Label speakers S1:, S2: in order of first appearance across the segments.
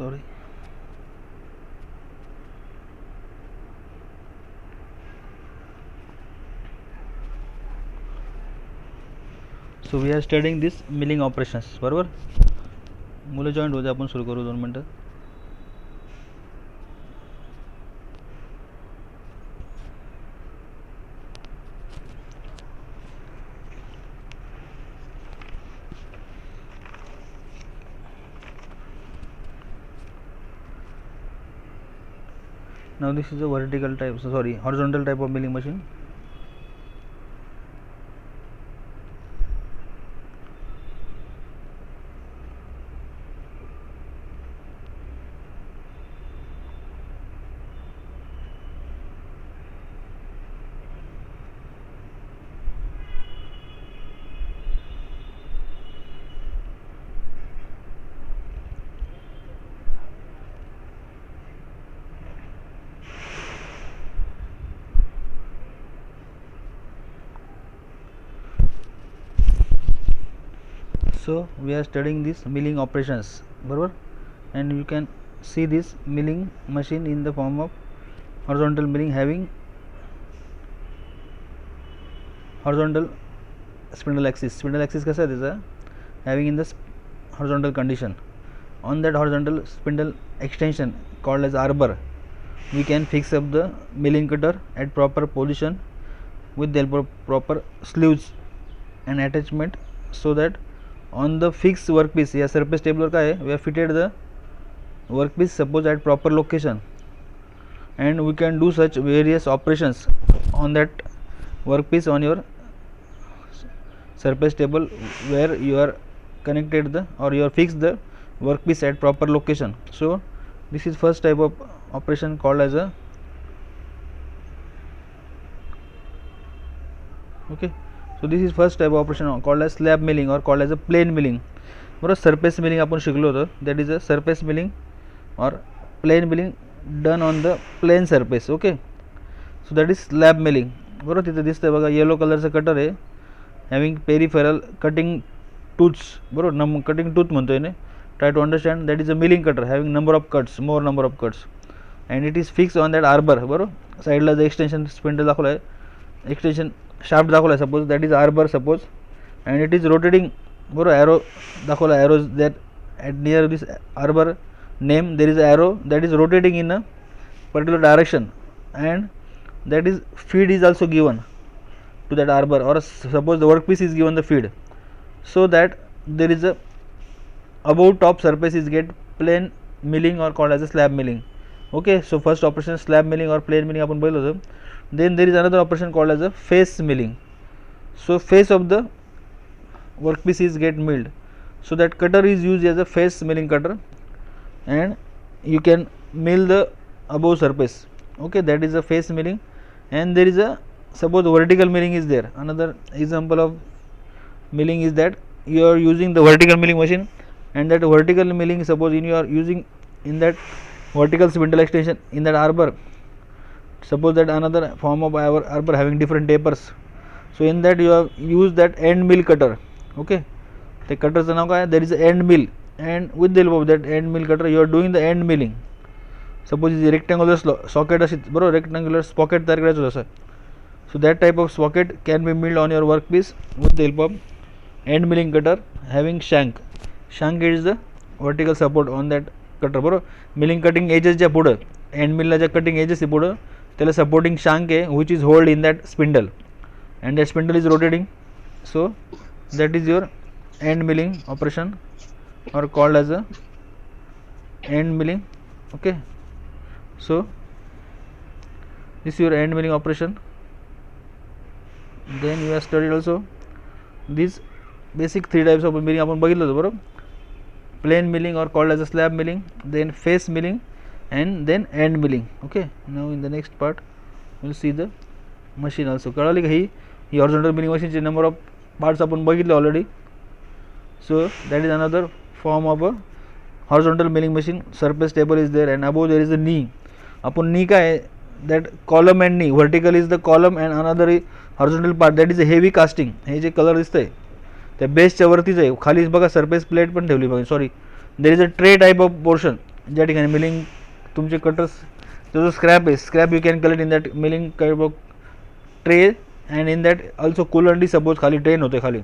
S1: sorry. So we are studying this milling operations, बरोबर. मुलं joint होते, आपण सुरू करू 2 मिनटं. Now this is a vertical type, horizontal type of milling machine. So we are studying this milling operations, बरोबर. And you can see this milling machine in the form of horizontal milling, having horizontal spindle axis. Spindle axis कसा आहे त्याचा, having in the horizontal condition. On that horizontal spindle extension called as arbor, we can fix up the milling cutter at proper position with the help of proper sleeves and attachment, so that on the fixed workpiece, या surface table काय आहे, we have fitted the workpiece suppose at proper location, and we can do such various operations on that workpiece on your surface table where you are connected the or you are fixed the workpiece at proper location. So this is first type of operation called as a okay. So this is first type of operation called as slab milling or called as a plane milling. बरोबर. Surface milling आपण शिकलो होतो, that is a surface milling or plane milling done on the plane surface. Okay. So that is slab milling. बरोबर. तिथे दिसतंय बघा, yellow कलरचं cutter आहे, हॅविंग पेरिफेरल कटिंग टूथ्स. बरोबर. कटिंग टूथ म्हणतोय ने. Try to understand. That is a milling cutter having number of cuts, more number of cuts, and it is fix on that arbor. बरोबर. साईडला जे extension spindle दाखवलं आहे, extension shaft दाखवला आहे suppose, that is arbor suppose, and it is rotating. बरोबर. Arrow दाखवला, arrows that at near this arbor name there is arrow that is rotating in a particular direction, and that is feed is also given to that arbor, or suppose the workpiece is given the feed, so that there is a above top surface is get plane milling or called as a slab milling. Okay. So first operation slab milling or plane milling आपण बघितलं होतं. Then there is another operation called as a face milling. So face of the workpiece is get milled, so that cutter is used as a face milling cutter, and you can mill the above surface. Okay. That is a face milling. And there is a suppose vertical milling is there. Another example of milling is that you are using the vertical milling machine, and that vertical milling suppose you are using in that vertical spindle extension in that arbor, suppose that another form of arbor having different tapers, so in that you have used that end mill cutter. Okay. The cutter चं नाव काय, there is end mill, and with the help of that end mill cutter you are doing the end milling. Suppose is rectangular socket अशी, बरोबर, rectangular sprocket तयार करायचं होतं. So that type of socket can be milled on your work piece with the help of end milling cutter having shank. Shank is the vertical support on that cutter. बरोबर. Milling cutting एजेसच्या पुढं, end मिलला ज्या cutting edges आहे पुढं, त्याला supporting शँक आहे which is hold in that spindle, and that spindle is rotating. So that is your end milling operation or called as a end milling. Okay. So this is your end milling operation. Then you have studied also these basic three types of milling आपण बघितलं होतं. बरोबर. plain milling or called as a slab milling, then face milling, and then end milling. Okay. Now in the next part we will see the machine also. कळाली का ही horizontal milling machine चे number of parts आपण बघितले already. So that is another form of a horizontal milling machine. Surface table is there, and above there is a knee. Upon knee काय, that column and knee. Vertical is the column and another horizontal part, that is a heavy casting. हे जे colour दिसतंय त्या बेसच्या वरतीच आहे, खाली बघा surface plate पण ठेवली बघा. Sorry, there is a tray type of portion ज्या ठिकाणी मिलिंग तुमचे कटर्स जो स्क्रॅप आहे, scrap you can collect in that milling kind of tray, and in that also coolant suppose खाली ट्रेन होते खाली,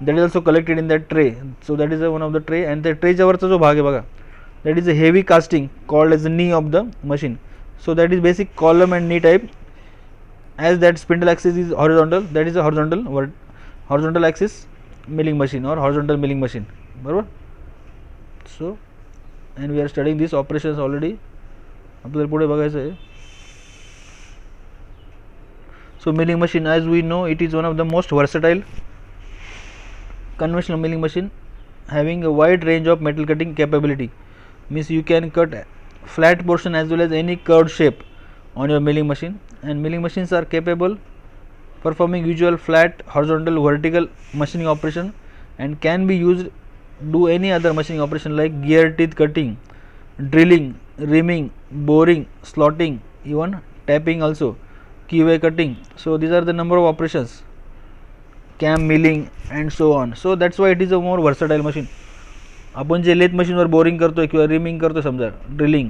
S1: that is also collected in that tray. So that is one of the tray, and त्या ट्रेच्या वरचा जो भाग आहे बघा, that is a heavy casting called as the knee of the machine. So that is basic column and knee type. As that spindle axis is horizontal, that is a horizontal axis milling machine or horizontal milling machine, बरोबर. So and we are studying these operations already. आपल्याला पुढे बघायचं आहे. So milling machine, as we know, it is one of the most versatile conventional milling machine having a wide range of metal cutting capability. Means you can cut flat portion as well as any curved shape on your milling machine, and milling machines are capable performing usual flat, horizontal, vertical machining operation and can be used do any other machining operation like gear teeth cutting, drilling, reaming, boring, slotting, even tapping also, keyway cutting. So these are the number of operations, cam milling and so on. So that's why it is a more versatile machine. आपण जे lathe मशीनवर boring करतोय किंवा reaming करतोय, समजा drilling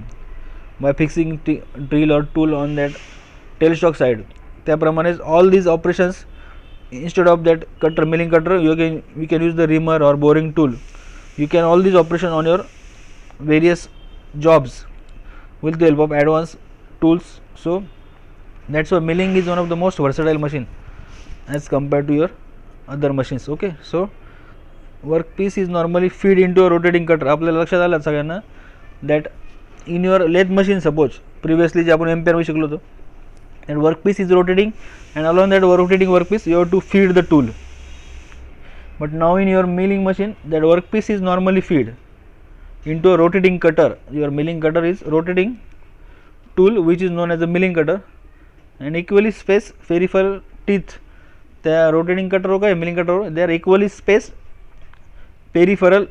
S1: by fixing drill or tool on that tail stock side, त्याप्रमाणेच all these operations instead of that cutter, milling cutter, we can use the reamer or boring tool. You can all these operation on your various jobs with the help of advanced tools. So that's why milling is one of the most versatile machine as compared to your other machines. Okay, so work piece is normally feed into a rotating cutter. आपल्याला लक्षात आलं सगळ्यांना that in your lathe machine suppose previously जे आपण एम्पियरमध्ये शिकलो होतो, that work piece is rotating and along that rotating work piece you have to feed the tool. But now in your milling machine that work piece is normally feed into a rotating cutter. Your milling cutter is rotating tool which is known as a milling cutter and equally space peripheral teeth. त्या rotating कटरवर काय milling कटरवर they are equally space peripheral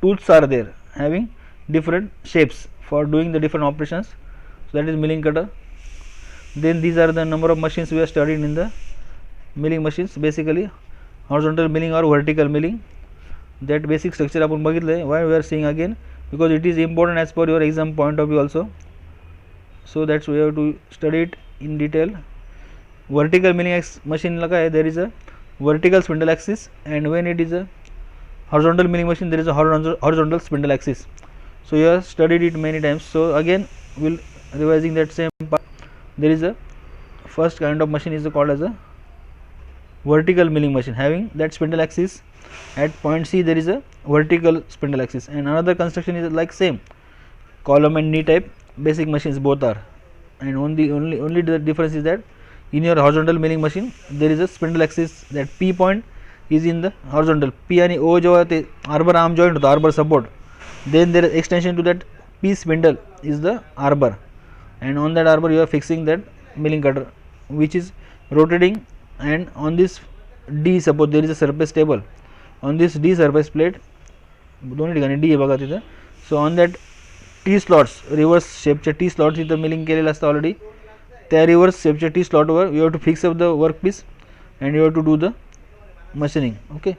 S1: tools are there having different shapes for doing the different operations. So that is milling cutter. Then these are the number of machines we have studied in the milling machines. Basically horizontal milling or vertical milling, that basic structure आपण बघितलं आहे. Why we are seeing again, because it is important as per your exam point of view also. So that's we have to study it in detail. Vertical milling machine ला काय, there is a vertical spindle axis, and when it is a horizontal milling machine there is a horizontal spindle axis. So you have studied it many times. So again we'll revising that same part. There is a first kind of machine is called as a vertical milling machine having that spindle axis at point C. There is a vertical spindle axis, and another construction is like same column and knee type basic machines both are, and only the difference is that in your horizontal milling machine there is a spindle axis, that P point is in the horizontal. P आणि O जेव्हा ते arbor arm joint होतो, arbor support, then there is extension to that P spindle is the arbor, and on that arbor you are fixing that milling cutter which is rotating, and on this D suppose there is a surface table, on this D surface plate दोन्ही ठिकाणी D आहे बघा तिथं. So on that T slots, reverse शेपच्या T slots इथं मिलिंग केलेलं असतं ऑलरेडी. त्या रिव्हर्स शेपच्या T स्लॉटवर you have to fix up the work piece and you have to do the machining. Okay,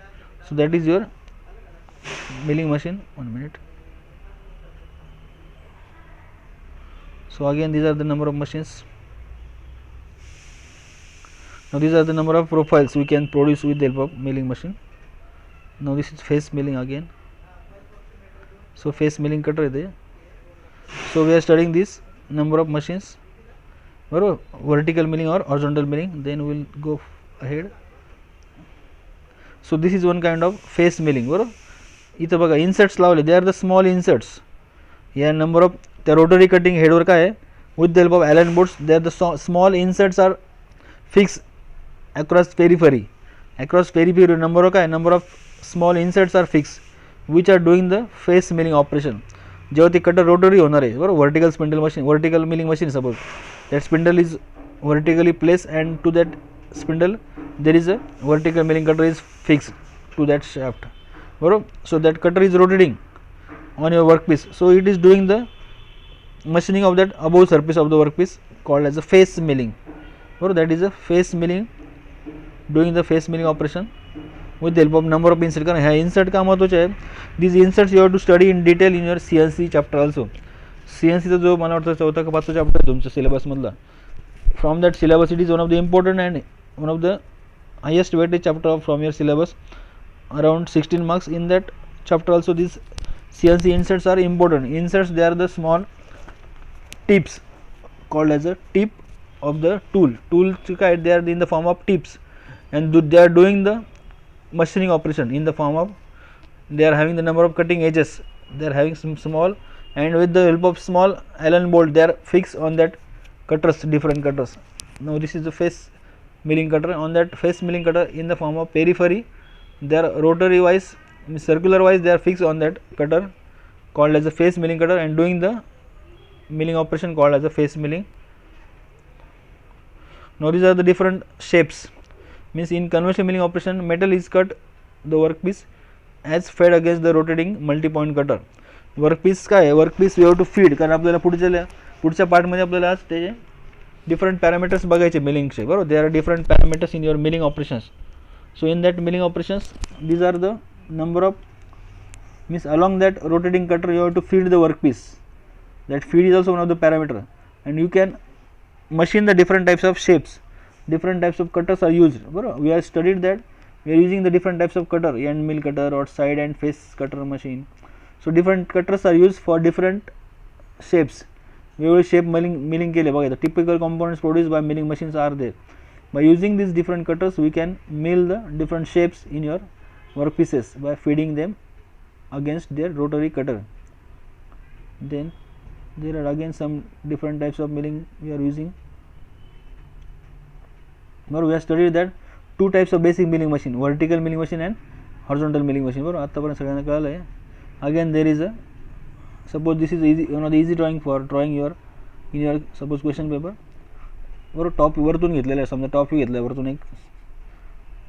S1: so that is your milling machine. 1 minute. So again these are the number of machines. Now these are the number of profiles we can produce with the help of milling machine. Now this is face milling again. So face milling cutter is there. So we are studying this number of machines, vertical milling or horizontal milling. Then we will go ahead. So this is one kind of face milling. बरोबर, इथं बघा inserts लावले, they are the small inserts. या number of त्या rotary cutting हेडवर काय आहे, with the help of Allen bolts they are the small inserts are fix across periphery. Across periphery number of काय, number of small inserts are fix which are doing the face milling operation. जेव्हा ते cutter rotary होणार आहे, बरोबर, vertical spindle machine, vertical milling machine suppose that spindle is vertically place and to that spindle there is a vertical milling cutter is fixed to that shaft. So that cutter is rotating on your workpiece, so it is doing the machining of that above surface of the workpiece called as a face milling. That is a face milling, doing the face milling operation. With help of number of insert. कारण ह्या insert का महत्त्वाचे आहे. This inserts you have to study in detail in your CNC chapter also. CNCचा जो मला वाटतं 4था का 5चा चॅप्टर आहे तुमच्या सिलेबसमधला. From that syllabus it is one of the important and one of the highest weighted chapter from your syllabus, around 16 marks. In that chapter also these CNC inserts are important. Inserts, they are the small tips called as a tip of the tool. Tools they are in the form of tips, and they are doing the machining operation in the form of, they are having the number of cutting edges, they are having some small, and with the help of small Allen bolt they are fixed on that cutters, different cutters. Now this is the face milling cutter. On that face milling cutter in the form of periphery, they are rotary wise, circular wise, they are fixed on that cutter called as a face milling cutter, and doing the milling operation called as a face milling. Now these are the different shapes. Means in conventional milling operation, metal is cut the workpiece as fed against the rotating multi point cutter. Workpiece काय आहे, workpiece we have to feed. कारण आपल्याला पुढच्या पार्टमध्ये आपल्याला आज ते different parameters बघायचे मिलिंगचे, बरोबर. They are different parameters in your milling operations. So in that milling operations these are the number of, means along that rotating cutter you have to feed the workpiece. That feed is also one of the parameter, and you can machine the different types of shapes. Different types of cutters are used, bro. We have studied that we are using the different types of cutter, end mill cutter or side and face cutter machine. So different cutters are used for different shapes. वेगवेगळे shape milling केले बघा. The typical components produced by milling machines are there. By using these different cutters we can mill the different shapes in your workpieces by feeding them against their rotary cutter. Then there are again some different types of milling we are using. Now we have studied that two types of basic milling machine, vertical milling machine and horizontal milling machine, बरोबर. आतापर्यंत सगळ्यांना कळलं आहे. Again there is a, suppose this is easy, one of the easy drawing for drawing your in your suppose question paper, बरोबर. Top वरतून घेतलेला आहे, समजा टॉप व्यू घेतला आहे वरतून एक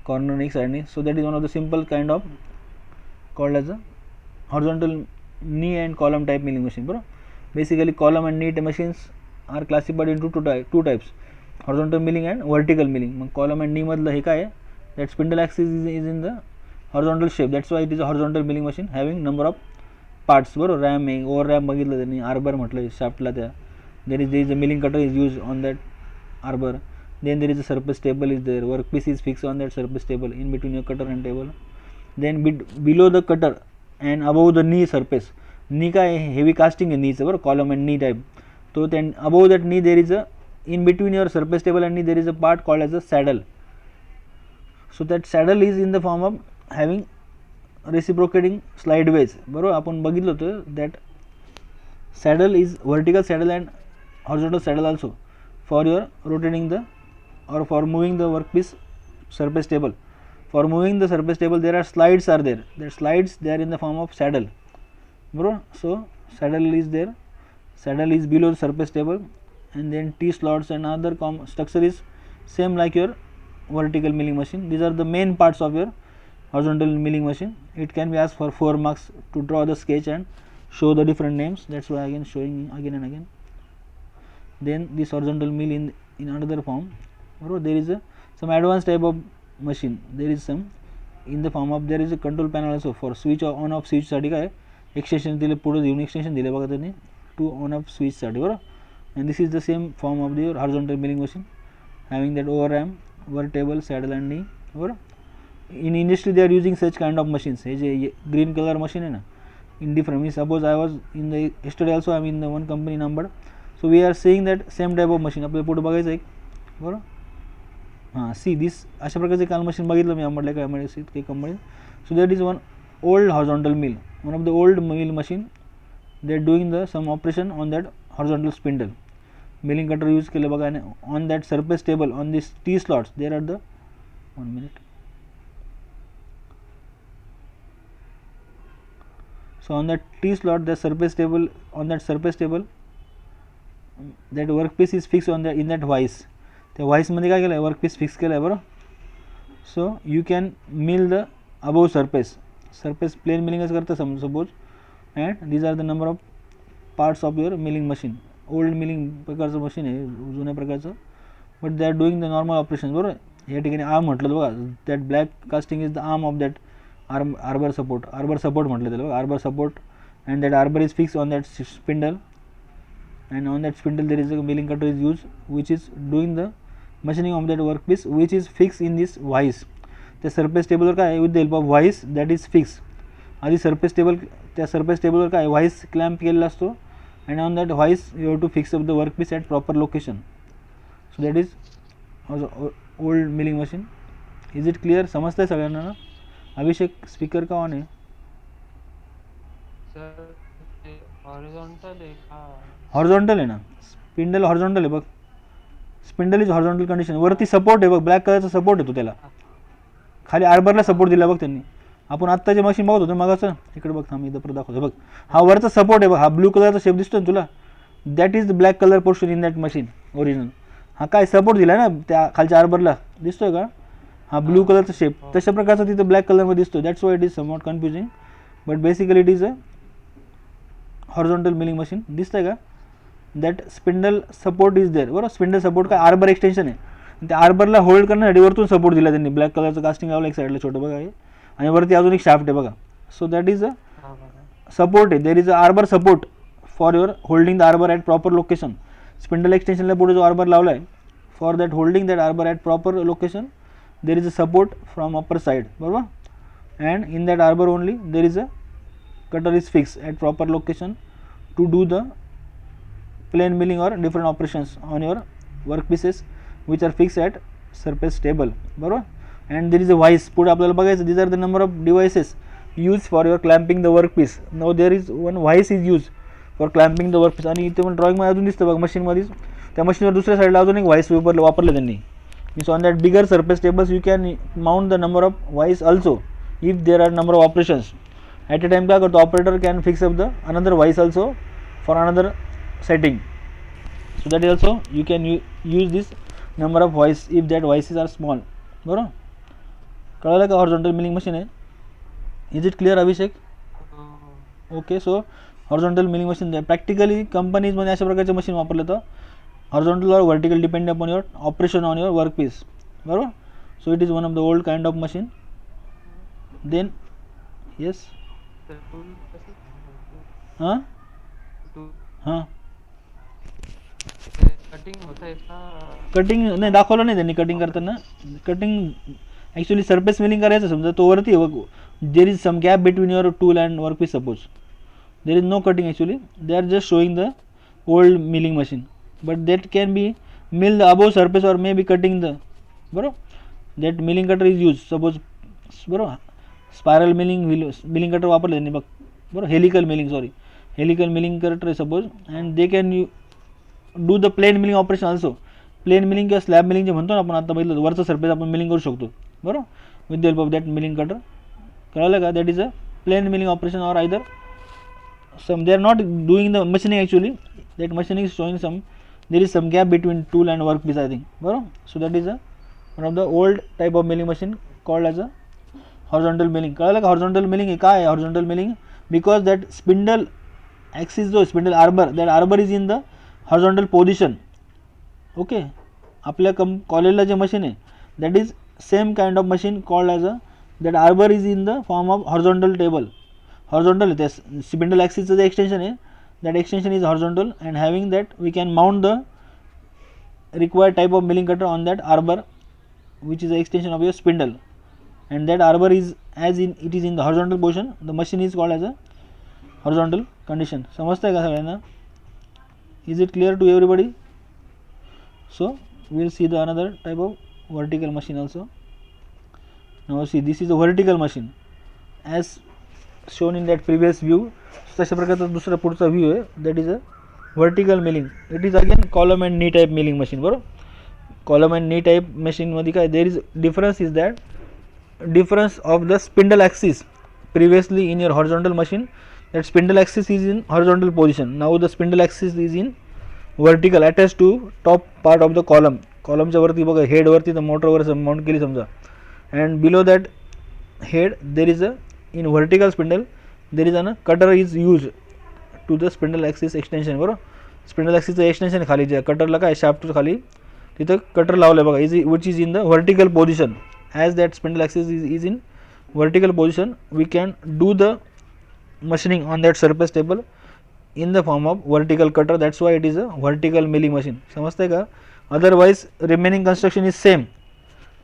S1: कॉर्नर एक साइडने. So that is one of the simple kind of called as a horizontal knee and column type milling machine, bro. Basically column and knee machines are classified into two types, horizontal milling and vertical milling. Mug column and knee मधलं हे काय आहे, that spindle axis is in the horizontal shape, that's why it is a horizontal milling machine having number of parts, बरोबर. RAM आहे, over RAM बघितलं त्यांनी, arbor म्हटलं शाफ्टला त्या. there is a milling cutter is used on that arbor. Then there is a surface table is there, workpiece is fixed on that surface table in between your cutter and table. Then below the cutter and above the knee surface, knee का heavy casting है knee से, बरोबर. column and knee type. तो then above that knee there is a, in between your surface table and knee there is a part called as a saddle. So that saddle is in the form of having reciprocating slideways, बरोबर. आपण बघितलं होतं that saddle is vertical saddle and horizontal saddle also for your rotating the or for moving the workpiece surface table. For moving the surface table there are slides are there, that slides they are in the form of saddle, bro. So saddle is there, saddle is below the surface table, and then T slots and other structure is same like your vertical milling machine. These are the main parts of your horizontal milling machine. It can be asked for 4 marks to draw the sketch and show the different names, that's why again showing again and again. Then this horizontal mill in another form, bro. There is a some advanced type of machine, there is some in the form of, there is a control panel also for switch on off switch साठी काय extension दिले, पुढे येऊन extension दिले बघा त्यांनी to on off switch साठी, बरोबर. and this is the same form of the horizontal milling machine having that over ram, vertebral, saddle and knee, बरोबर. in industry they are using such kind of machines. Hey J green color machine है ना, in different, means suppose I was in the yesterday also I am in the one company number, so we are seeing that same type of machine. आपल्याला पुढे बघायचं एक, बरोबर. हां, see this अशा प्रकारचे काल मशीन बघितलं मी म्हटलं काय म्हणजे काही company. So that is one old horizontal mill, one of the old mill machine. They are doing the same operation on that horizontal spindle. Milling cutter use केलं बघा, आणि on that surface table on this T slots there are the 1 minute. So on that T slot, the surface table, on that surface table that workpiece is fixed on the in that vise. त्या vice मध्ये काय केलं आहे, workpiece fix केलं आहे, बरोबर. So you can mill the above surface plane मिलिंगच करतं suppose, and these are the number of parts of your milling machine. Old milling प्रकारचं मशीन आहे, जुन्या प्रकारचं, but they are doing the normal operation, बरोबर. या ठिकाणी आर्म म्हटलं बघा, that black casting is the arm of that arbor support म्हटलं त्याला बघा, arbor support, and that arbor is fixed on that spindle, and on that spindle there is a milling cutter is used which is doing the machining of that workpiece which is fixed in this vise. त्या surface टेबलवर काय with the help of vise that is fix. आधी surface table, त्या surface टेबलवर काय vise clamp केलेला असतो, and on that vise you have to fix up the work piece at proper location. So that is old milling machine. Is it clear? समजतं आहे सगळ्यांना ना? अभिषेक स्पीकर का ऑन आहे? हॉरिझॉन्टल आहे ना, स्पिंडल हॉरिझॉन्टल आहे बघ, स्पिंडल इज हॉरिझॉन्टल कंडिशन. वरती सपोर्ट आहे बघ, ब्लॅक कलरचा सपोर्ट येतो त्याला, खाली आर्बरला सपोर्ट दिला बघ त्यांनी. आपण आत्ताचे मशीन बघत होतो मगाचं, इकडे बघ, थांब इथं परत दाखवतो बघ, हा वरचा सपोर्ट आहे बघ, हा ब्लू कलरचा शेप दिसतो ना तुला, that is the black colour portion in that machine original. हा काय सपोर्ट दिला ना त्या खालच्या आर्बरला, दिसतोय का? हा ब्लू कलरचा शेप तशा प्रकारचा तिथं ब्लॅक कलरमध्ये दिसतो. That's why it is somewhat confusing, but basically it is a horizontal milling machine. दिसतंय का? That spindle support is there, बरोबर. स्पिंडल सपोर्ट काय आर्बर एक्सटेन्शन आहे, त्या आर्बरला होल्ड करण्यासाठी वरतून सपोर्ट दिला त्यांनी, ब्लॅक कलरचं कास्टिंग लावलं एक साईडला छोटं बघा आहे, आणि वरती अजून एक शाफ्ट आहे बघा. So that is a support आहे, there is a arbor support for your holding the arbor at proper location. Spindle एक्सटेन्शनला पुढे जो आर्बर लावला आहे, for that holding that arbor at proper location there is a support from upper side, बरोबर. And in that arbor only there is a cutter is fixed at proper location to do the plane milling or different operations on your workpieces which are fixed at surface table, बरोबर. and there is a vice. पुढे आपल्याला बघायचं, these are the number of devices used for your clamping the workpiece. now there is one vice is used for clamping the workpiece. आणि इथे पण ड्रॉइंगमध्ये अजून दिसतं बघ, मशीनमध्येच त्या मशीनवर दुसऱ्या साईडला अजून एक व्हाईस वापरलं त्यांनी. Means on that bigger surface tables you can mount the number of vice also if there are number of operations at a time. काय करतो operator can fix up the another vice also for another setting. So that is also you can use this number of vice if that vices are small, बरोबर. कळलं का? Horizontal milling machine आहे. Is it clear Abhishek? Okay. So horizontal milling machine practically कंपनीजमध्ये अशा प्रकारचे machine वापरलं तर horizontal or vertical depend upon your operation on your work piece, बरोबर. So it is one of the old kind of machine. Then yes, हां हां, cutting नाही दाखवलं नाही त्यांनी कटिंग करताना. कटिंग ॲक्च्युली सरफेस मिलिंग करायचं समजा, तो वरती बघ, there is some gap between your tool and work piece. Suppose there is no cutting actually, they are just showing the old milling machine, but that can be mill the above surface or may be cutting the, बरोबर. That milling cutter is use suppose, बरोबर. Spiral milling cutter वापरले त्यांनी बघ, बरोबर. Helical milling cutter आहे suppose, and they can you do the plain milling operation also. Plane milling किंवा slab milling जे म्हणतो ना आपण, आता बघितलं वरचं सरफेस आपण मिलिंग करू शकतो, बरोबर, with the help of that milling cutter. कळलं का? That is a plain milling operation or either some they are not doing the machining actually, that machining is showing some, there is some gap between tool and workpiece I think, बरोबर. so that is a one of the old type of milling machine called as a horizontal milling. कळलं का? horizontal milling हे काय आहे? horizontal milling because that spindle axis जो spindle arbor, that arbor is in the horizontal position. okay. आपल्या कॉलेजला जे machine आहे that is same kind of machine called as a, that arbor is in the form of horizontal table. Horizontal आहे, त्या spindle ॲक्सिसचं जे extension आहे that extension is horizontal, and having that we can mount the required type of milling cutter on that arbor which is the extension of your spindle, and that arbor is as in it is in the horizontal position, the machine is called as a horizontal condition. समजतं आहे का सगळ्यांना? Is it clear to everybody? So will see the another type of vertical machine also. Now see this is a vertical machine as shown in that previous view. तशा प्रकारचा दुसरा पुढचा view आहे, that is a vertical milling. It is again column and knee type milling machine, बरोबर. Column and knee type मशीनमध्ये काय there is difference is that difference of the spindle axis previously in your horizontal machine, that spindle axis is in horizontal position. Now the spindle axis is in vertical attach to top part of the column. कॉलमच्या वरती बघा हेडवरती तर मोटरवर mount केली समजा, and below that head there is a in vertical spindle there is a cutter is used to the spindle axis extension, बरोबर. Spindle ॲक्सिसचं extension खाली जे कटरला काय शाफ्ट खाली तिथं कटर लावलं आहे बघा, which is in the vertical position. As that spindle axis is in vertical position, we can do the machining on that surface table in the form of vertical cutter. That's why it is a vertical milling machine. समजतंय का? Otherwise remaining construction is same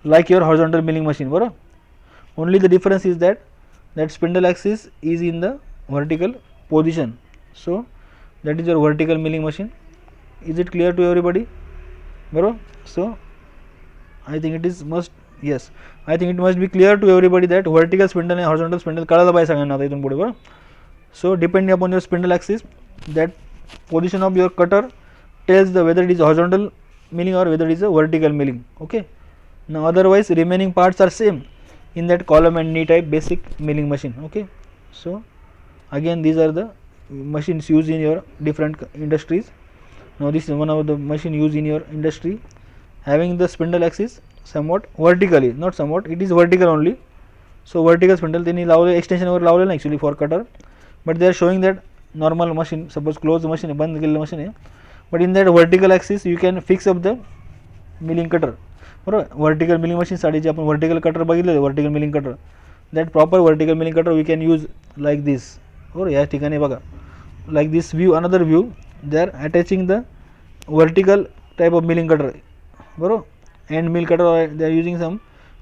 S1: like your horizontal milling machine, बरोबर. only the difference is that spindle axis is in the vertical position, so that is your vertical milling machine. Is it clear to everybody, bro? So I think it is must, yes, I think it must be clear to everybody that vertical spindle and horizontal spindle कळायला पाहिजे सगळ्यांना आता इथून पुढे, बरोबर. So depending upon your spindle axis, that position of your cutter tells the whether it is horizontal milling or whether it is a vertical milling. Okay, now otherwise remaining parts are same in that column and knee type basic milling machine. Okay, so again these are the machines used in your different industries. Now this is one of the machine used in your industry, having the spindle axis somewhat vertically, not somewhat, it is vertical only. So vertical spindle त्यांनी लावले, extension वर लावले ना actually for cutter, but they are showing that normal machine, suppose close machine आहे, बंद केलेलं machine आहे, but in that vertical axis you can fix up the milling cutter, बरोबर. व्हर्टिकल मिलिंग मशीनसाठी जे आपण व्हर्टिकल कटर बघितलं, vertical milling cutter, that proper vertical milling cutter we can use like this. बरोबर, या ठिकाणी बघा like this view, another view, they are attaching the vertical type of milling cutter, बरोबर. End mill cutter, they are using some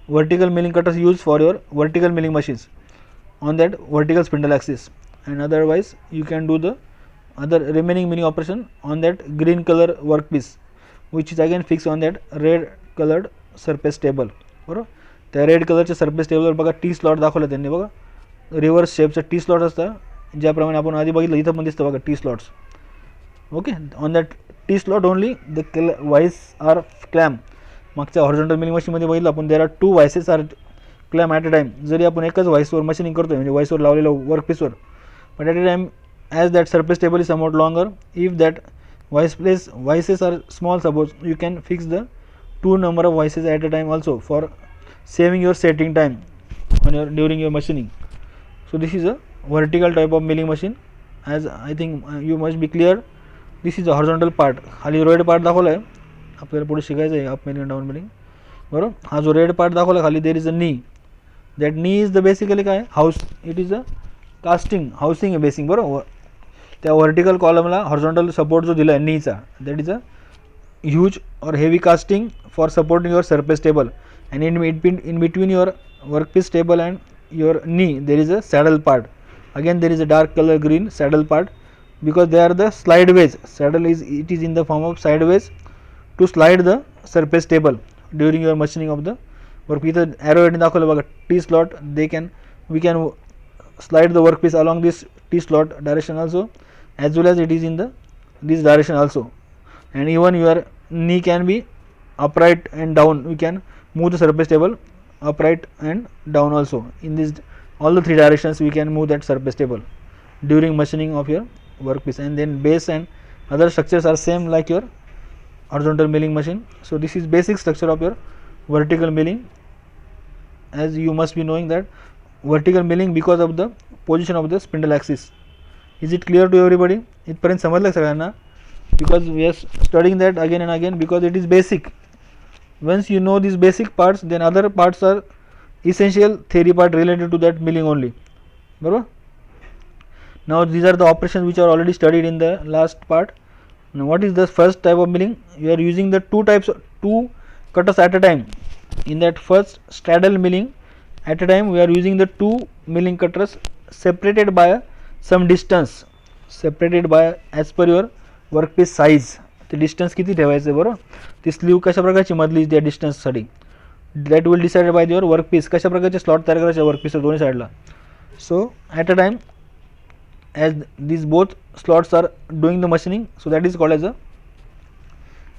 S1: vertical milling cutters used for your vertical milling machines on that vertical spindle axis, and otherwise you can do the other remaining milling operation on that green color workpiece, which is again fixed on that red colored surface table, बरोबर. त्या red कलरच्या surface टेबलवर बघा T slot दाखवलं त्यांनी, बघा reverse शेपचं T slot असतं, ज्याप्रमाणे आपण आधी बघितलं इथं पण दिसतं बघा T slots. Okay, on that T slot only the vice are clamp. मागच्या हॉरिझॉन्टल मिलिंग मशीनमध्ये बघितलं आपण, there are 2 vices are clamp at a time. जरी आपण एकच व्हाईसवर मशीनिंग करतो म्हणजे व्हाईसवर लावलेलं वर्कपीसवर, but at a time as that surface table is somewhat longer, if that vices are small, suppose you can fix the 2 number of voices at a time also for saving your setting time on your during your machining. So this is a vertical type of milling machine, as I think you must be clear. This is the horizontal part. खाली red part दाखवला आहे, आपल्याला पुढे शिकायचं आहे up milling down milling, बरोबर. हा जो रेड पार्ट दाखवला खाली, there is a knee, that knee is the basically काय house, it is a casting housing आहे बेसिंग, बरोबर. त्या व्हर्टिकल कॉलमला हॉरिझॉन्टल सपोर्ट जो दिला आहे नीचा, that is a huge or heavy casting for supporting your surface table, and in between your workpiece table and your knee there is a saddle part. Again there is a dark color green saddle part, because they are the slideways. Saddle is, it is in the form of sideways to slide the surface table during your machining of the workpiece. Arrow head दाखवलं बघा T slot, we can slide the workpiece along this T slot direction also, as well as it is in the this direction also, and even your knee can be upright and down. We can move the surface table upright and down also. In this all the 3 directions we can move that surface table during machining of your workpiece. And then base and other structures are same like your horizontal milling machine. So this is basic structure of your vertical milling, as you must be knowing that vertical milling because of the position of the spindle axis. Is it clear to everybody? इथपर्यंत समजलं सगळ्यांना? Because we are studying that again and again because it is basic. Once you know these basic parts, then other parts are essential theory part related to that milling only, bro. Now these are the operations which are already studied in the last part. Now what is the first type of milling? You are using the 2 cutters at a time. In that first straddle milling, at a time we are using the 2 milling cutters separated by some distance, separated by as per your workpiece size. ते distance किती ठेवायचं आहे, बरोबर. ती sleeve कशा प्रकारची मधली त्या डिस्टन्ससाठी, that will decided by your workpiece. कशा प्रकारचे स्लॉट तयार करायचे वर्कपीसवर दोन्ही साईडला. So at a time as this both slots are doing the machining, so that is called as a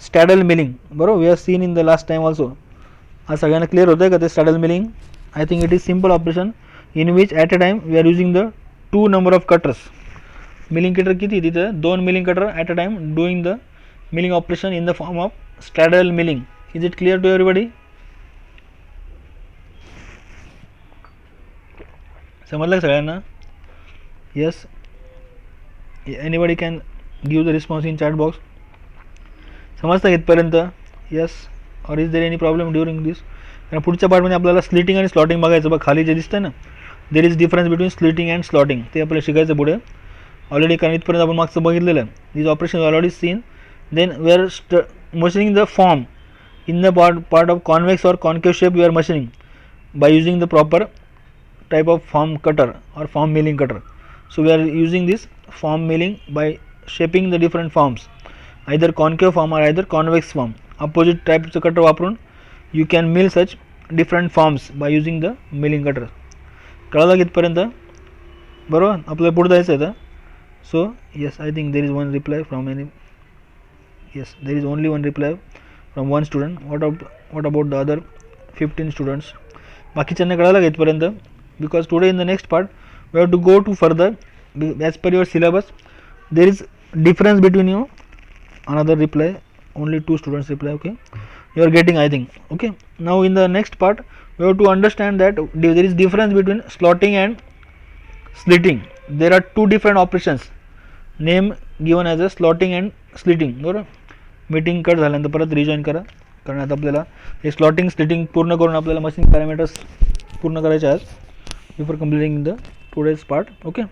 S1: straddle milling, बरोबर. We are seen in the last time also. हा सगळ्यांना क्लिअर होतं आहे का ते straddle milling? I think it is simple operation in which at a time we are using the 2 number of cutters. Milling cutter किती तिथं 2 milling cutter at a time doing the milling operation in the form of straddle milling. Is it clear to everybody? समजलं सगळ्यांना? Yes, anybody can give the response in chat box. समजतं इथपर्यंत? Yes or is there any problem during this. कारण पुढच्या पार्टमध्ये आपल्याला slitting आणि slotting बघायचं. बघ खाली जे दिसतं ना, देर is difference between slitting and slotting, ते आपल्याला शिकायचं पुढे ऑलरेडी. कारण इथपर्यंत आपण मागचं बघितलेलं आहे. This operation already seen. Then we are machining the form in the part of convex or concave shape we are machining by using the proper type of form cutter or form milling cutter. So we are using this form milling by shaping the different forms, either concave form or either convex form. Opposite types of cutter वापरून you can mill such different forms by using the milling cutter. कळलं कितपर्यंत? बरोबर. आपल्याला पुढे जायचं आहे. सो yes, I think there is one reply from any. Yes, there is only one reply from one student. What about the other 15 students? बाकीच्यांना कळालं का इथपर्यंत? Because today in the next part we have to go to further as per your syllabus. There is difference between you. Another reply, only 2 students reply. Okay, you are getting, I think. Okay, now in the next part we have to understand that there is difference between slotting and slitting. There are 2 different operations name given as a slotting and slitting. बरोबर. Meeting cut झाल्यानंतर परत rejoin करा, कारण आता आपल्याला हे slotting slitting पूर्ण करून आपल्याला मशीन पॅरामीटर्स पूर्ण करायचे आहेत before completing the today's part. Okay,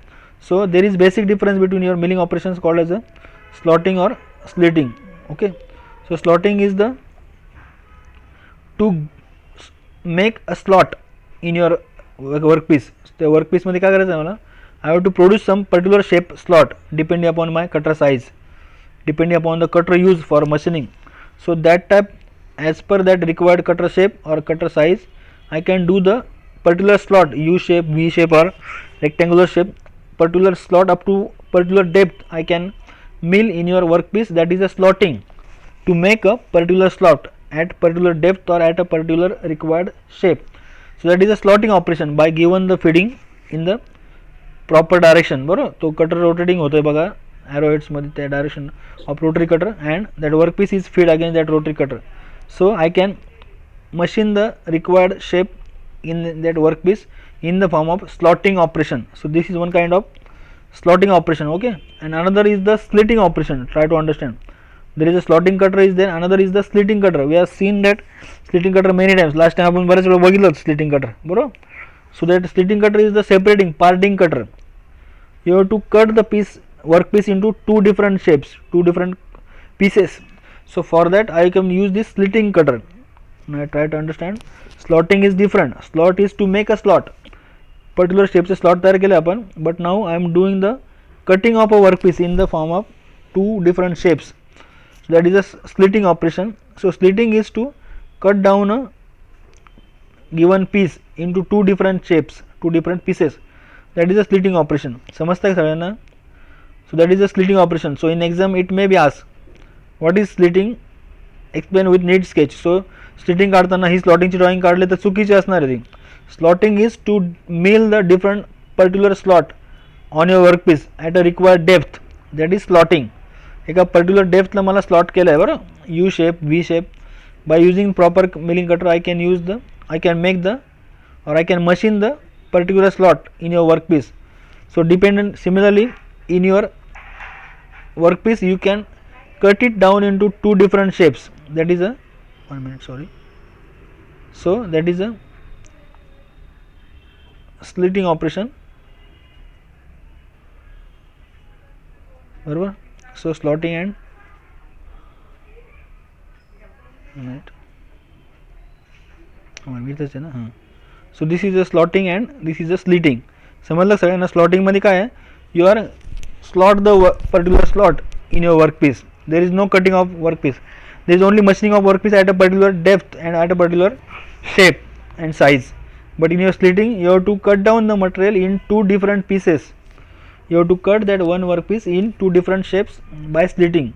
S1: so there is basic difference between your milling operations called as a slotting or slitting. Okay, so slotting is the to make a slot in your workpiece. त्या वर्कपीसमध्ये काय करायचं आहे मला? I have to produce some particular shape slot depending upon my cutter size, depending upon the cutter used for machining. So that type, as per that required cutter shape or cutter size, I can do the particular slot, U shape, V shape or rectangular shape, particular slot up to particular depth I can mill in your workpiece. That is a slotting, to make a particular slot at particular depth or at a particular required shape. So that is a slotting operation by given the feeding in the proper direction. बरोबर. तो cutter rotating होतोय बघा arrowheads मध्ये त्या direction of rotary cutter and that workpiece is feed against that rotary cutter. So I can machine the required shape in that workpiece in the form of slotting operation. So this is one kind of slotting operation. Okay, and another is the slitting operation. Try to understand. There is a slotting cutter is there, another is the slitting cutter. We have seen that slitting cutter many times. Last time आपण बरेच वेळा बघितलं slitting cutter. बरोबर. So that slitting cutter is the separating parting cutter. You have to cut the piece workpiece into 2 different shapes, 2 different pieces. So for that I can use this slitting cutter. Now try to understand. Slotting is different. Slot is to make a slot, particular shape चे slot तयार केले आपण, but now I am doing the cutting of a workpiece in the form of 2 different shapes. So that is a slitting operation. So slitting is to cut down a given piece into 2 different shapes, 2 different pieces. That is a slitting operation. समजता है सगळ्यांना? So that is a slitting operation. So in exam it may be asked, what is slitting? Explain with neat sketch. So slitting काढताना ही slotting ची drawing काढले तर चुकीची असणार आहे. Slotting is to mill the different particular slot on your workpiece at a required depth. That is slotting. एका particular depth ला मला slot केलं आहे बरं, U shape, V shape. By using proper milling cutter I can make the or I can machine the particular slot in your workpiece. So dependent similarly in your workpiece you can cut it down into 2 different shapes. That is a 1 minute, sorry. So that is a slitting operation. बरोबर. So slotting and minute माहितीच आहे ना. हां, so this is a slotting and this is a slitting. समजलं सगळ्यांना? स्लॉटिंगमध्ये काय आहे? You are slot the particular slot in your workpiece. There is no cutting of workpiece. There is only machining of workpiece at a particular depth and at a particular shape and size. But in your slitting, you have to cut down the material in 2 different pieces. You have to cut that one workpiece in 2 different shapes by slitting.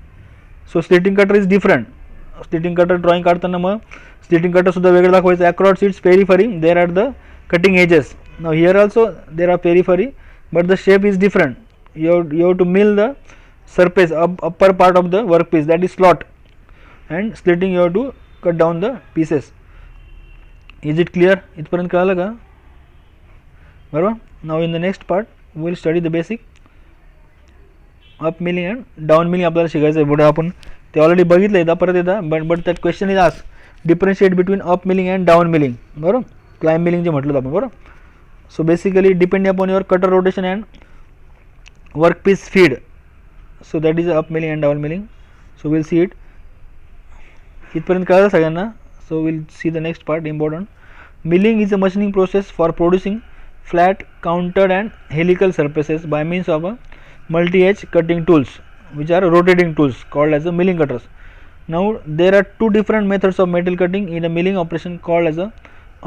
S1: So slitting cutter is different. Slitting cutter drawing काढताना मग slitting cutter सुद्धा वेगळं दाखवायचं. Across its periphery there are the cutting edges. Now here also there are periphery, but the shape is different. You have to mill the surface upper part of the workpiece, that is slot, and slitting you have to cut down the pieces. Is it clear? इथपर्यंत कळालं का? बरोबर. Now in the next part we will study the basic up milling and down milling. आपल्याला शिकायचं आहे. पुढे आपण ते ऑलरेडी बघितलं एकदा, परत एकदा. But that question is ask differentiate between up milling and down milling, बरोबर. क्लाइंब मिलिंग जे म्हटलं आपण, बरोबर. So basically depending upon your cutter rotation and workpiece speed, so that is up milling and down milling. So will see it. इथपर्यंत कळलं सगळ्यांना. सो will see the next part important. Milling is a machining process for producing flat, countered and helical surfaces by means of a multi-edge cutting tools, which are rotating tools called as the milling cutters. Now there are two different methods of metal cutting in a milling operation called as a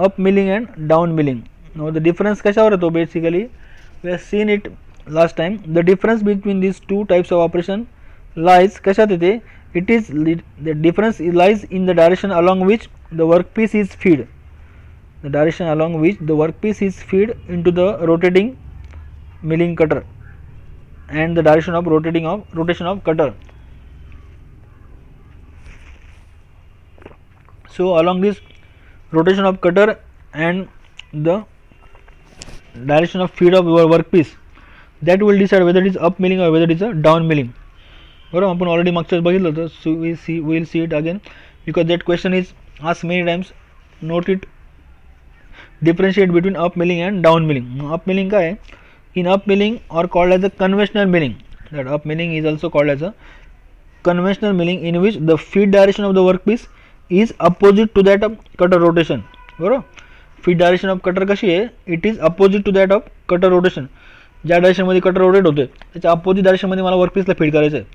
S1: up milling and down milling. Now the difference कशावर येतो? Basically we have seen it last time. The difference between these two types of operation lies कशात येते? It is the difference lies in the direction along which the workpiece is fed. The direction along which the workpiece is fed into the rotating milling cutter and the direction of rotation of cutter. So along this rotation of cutter and the direction of feed of your workpiece, that will decide whether it is up milling or whether it is a down milling. बरोबर, आपण already मागच्या बघितलं होतं. So we will see it again because that question is asked many times. Note it. Differentiate between up milling and down milling. Up milling क्या है? In up milling or called as a conventional milling, that up milling is also called as a conventional milling in which the feed direction of the workpiece is opposite to that of cutter rotation. बरोबर. feed direction of cutter कशी आहे? It is opposite to that of cutter rotation. ज्या direction मध्ये cutter rotate होते त्याच्या opposite direction मध्ये मला वर्कपीसला feed करायचं आहे.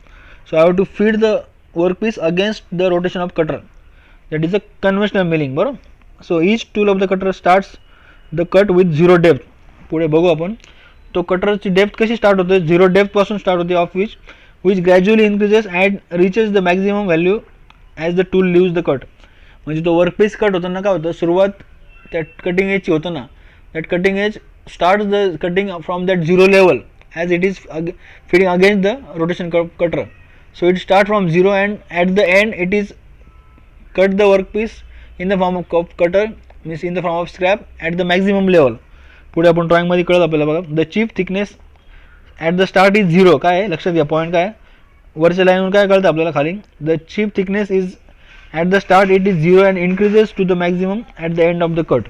S1: So I have to feed the workpiece against the rotation of cutter. That is a conventional milling. बरोबर. So each tool of the cutter starts the cut with zero depth. पुढे बघू आपण. तो कटरची डेप्थ कशी start होते? Zero depth पासून start होते, of which gradually increases and reaches the maximum value as the tool leaves the cut. म्हणजे तो वर्कपीस कट होताना काय होतं? सुरुवात त्या कटिंग एजची होतं ना, that cutting edge starts the cutting from that zero level as it is feeding against the rotation cutter. So it starts from zero and at the end it is cut the workpiece in the form of cutter, means in the form of scrap at the maximum level. पुढे आपण drawing मध्ये कळत आपल्याला बघा. The chip thickness at the start is zero. काय आहे लक्षात घ्या, पॉईंट काय वरच्या लाईनवर काय कळतं आपल्याला खाली. The chip thickness is at the start it is zero and increases to the maximum at the end of the cut.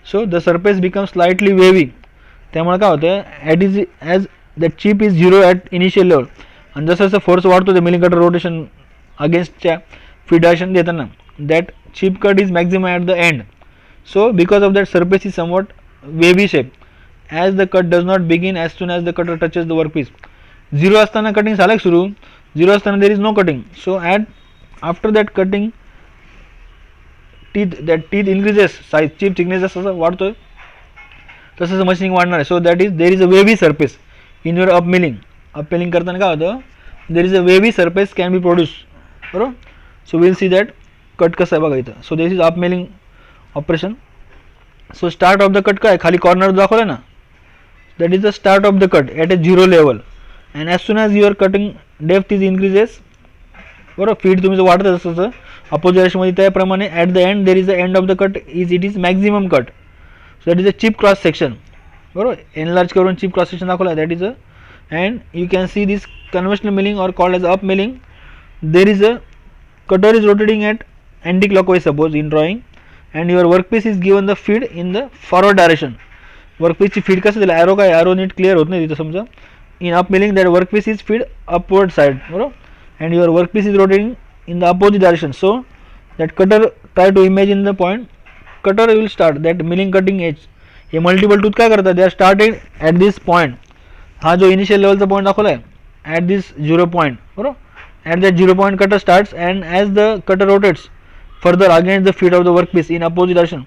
S1: So the surface become slightly wavy. त्यामुळे काय होतं, at is as that chip is zero at initial level. आणि जसं जसं force वाढतो ते milling cutter rotation अगेन्स्टच्या feed direction देताना that chip cut is maximum at the end. So because of that surface is somewhat wavy shape as the cut does not begin as soon as the cutter touches the workpiece. Zero असताना cutting झालं सुरू, zero असताना there is no cutting. So at after that cutting teeth increases size. Chip thickness जसं वाढतोय तसं machining वाढणार आहे. So that is there is a wavy surface in your up milling. Up milling करताना काय होतं, there is a wavy surface can be produce. बरोबर. सो will see that cut कसं आहे बघा इथं. सो this is up milling operation. So start of the cut काय खाली कॉर्नर दाखवलं ना, that is the start of the cut at a zero level and as soon as your cutting depth is increases. बरोबर. Feed तुम्ही जर वाढत असतं opposite डायरेक्शनमध्ये त्याप्रमाणे at the and there is the end of the cut is it is maximum cut. So that is a chip cross section. बरोबर. Enlarge करून chip cross section दाखवला. That is a and you can see this conventional milling or called as up milling. There is a cutter is rotating at anti-clockwise suppose in drawing and your workpiece is given the feed in the forward direction. Workpiece ची feed कसं दिलं, arrow काय arrow NEET clear होत नाही तिथं समजा. In up milling that workpiece is feed upward side. बरोबर. And your workpiece is rotating in the opposite direction. So that cutter, try to imagine the point. Cutter will start that milling cutting edge. हे multiple tooth काय करतात, they are started at this point. हा जो initial लेवलचा point दाखवला आहे at this zero point. बरोबर. At that zero point cutter starts and as the cutter rotates further against the feed of the workpiece in opposite direction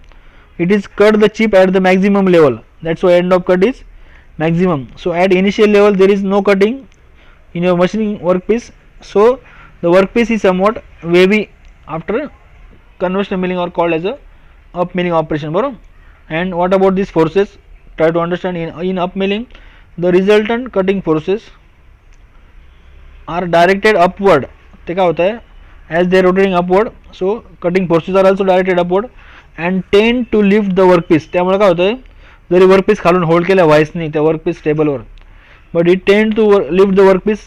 S1: it is cut the chip at the maximum level. That's why end of cut is maximum. So at initial level there is no cutting in your machining workpiece. So the workpiece is somewhat wavy after conventional milling or called as a up milling operation. Bro. And what about these forces? Try to understand. In up milling the resultant cutting forces are directed upward. ते काय होता है, as they are rotating upward, so cutting forces are also directed upward and tend to lift the workpiece. त्यामुळे काय होतं, जरी workpiece खालून hold केला व्हाईसनी त्या वर्कपीस टेबलवर, but it tend to lift the workpiece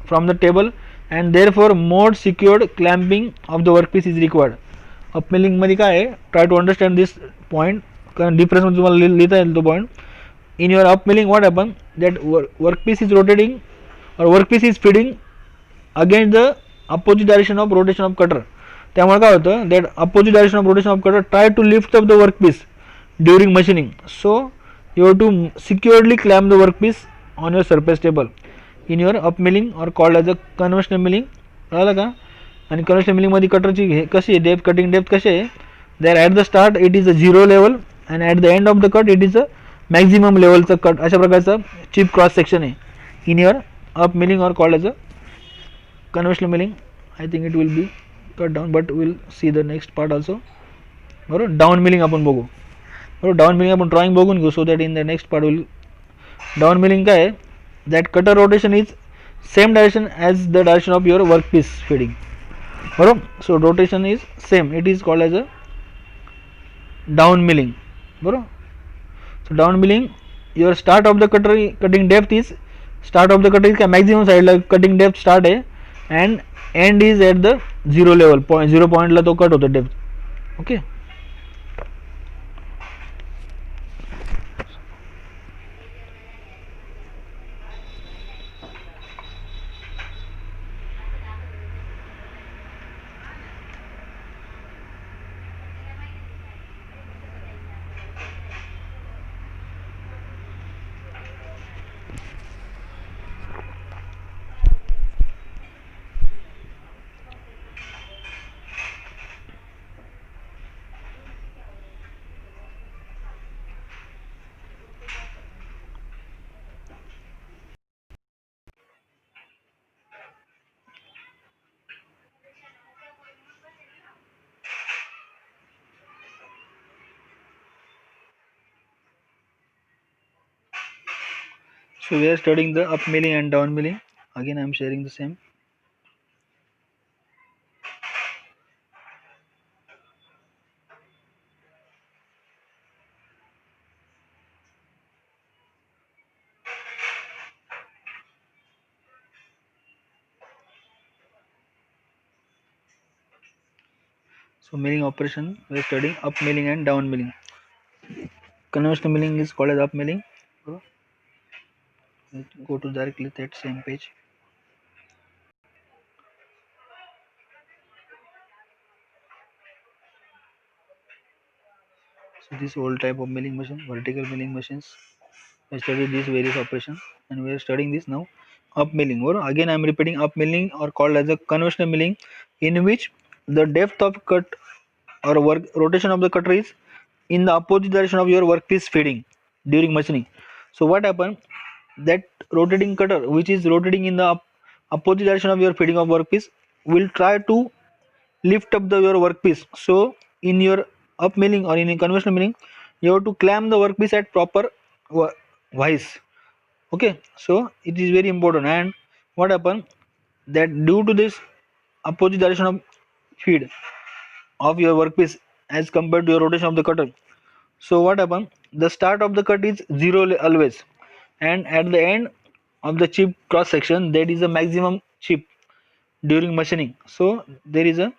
S1: from the table and therefore more secured clamping of the workpiece is required. Up मिलिंगमध्ये काय आहे, try to understand this point, कारण डिफरन्समध्ये तुम्हाला लिहिता येईल तो point. In your up milling what happen that workpiece is rotating or workpiece is feeding against the opposite direction of rotation of cutter. त्यामुळे काय होतं, that opposite direction of rotation of cutter try to lift up the workpiece during machining. So you have to securely clamp the workpiece on your surface table in your up milling or called as a conventional milling. कळलं का? आणि conventional मिलिंगमध्ये कटरची कशी आहे, depth cutting depth कशी आहे, there at the start it is a zero level and at the end of the cut it is a maximum लेवलचं cut. अशा प्रकारचं चिप क्रॉस सेक्शन आहे in your up milling or called as a conventional milling. I think it will be cut down but will see the next part also. बरोबर, down milling आपण बघू. बरोबर, down milling आपण drawing बघून घेऊ so that in the next part will. Down milling काय आहे, that cutter rotation is same direction as the direction of your work piece feeding. बरोबर, so rotation is same, it is called as a down milling. बरोबर, so down milling your start of the cutting depth is, start of the cutter is काय maximum साईडला cutting depth start आहे and end is at the zero level point, zero पॉईंटला तो cut होतो depth. Okay, so we are studying the up milling and down milling. Again I am sharing the same. So milling operation we are studying up milling and down milling. Conventional milling is called as up milling. Let's go to directly that same page. So this whole type of milling machine, vertical milling machines, we studied these various operations and we are studying this now up milling. Or again I am repeating, up milling or called as a conventional milling, in which the depth of cut or work rotation of the cutter is in the opposite direction of your workpiece feeding during machining. So what happen, that rotating cutter which is rotating in the opposite direction of your feeding of workpiece will try to lift up your workpiece. So in your up milling or in conventional milling you have to clamp the workpiece at proper wise. Okay, so it is very important. And what happen, that due to this opposite direction of feed of your workpiece as compared to your rotation of the cutter, so what happen, the start of the cut is zero always, and at the end of the chip cross section there is a maximum chip during machining. So there is a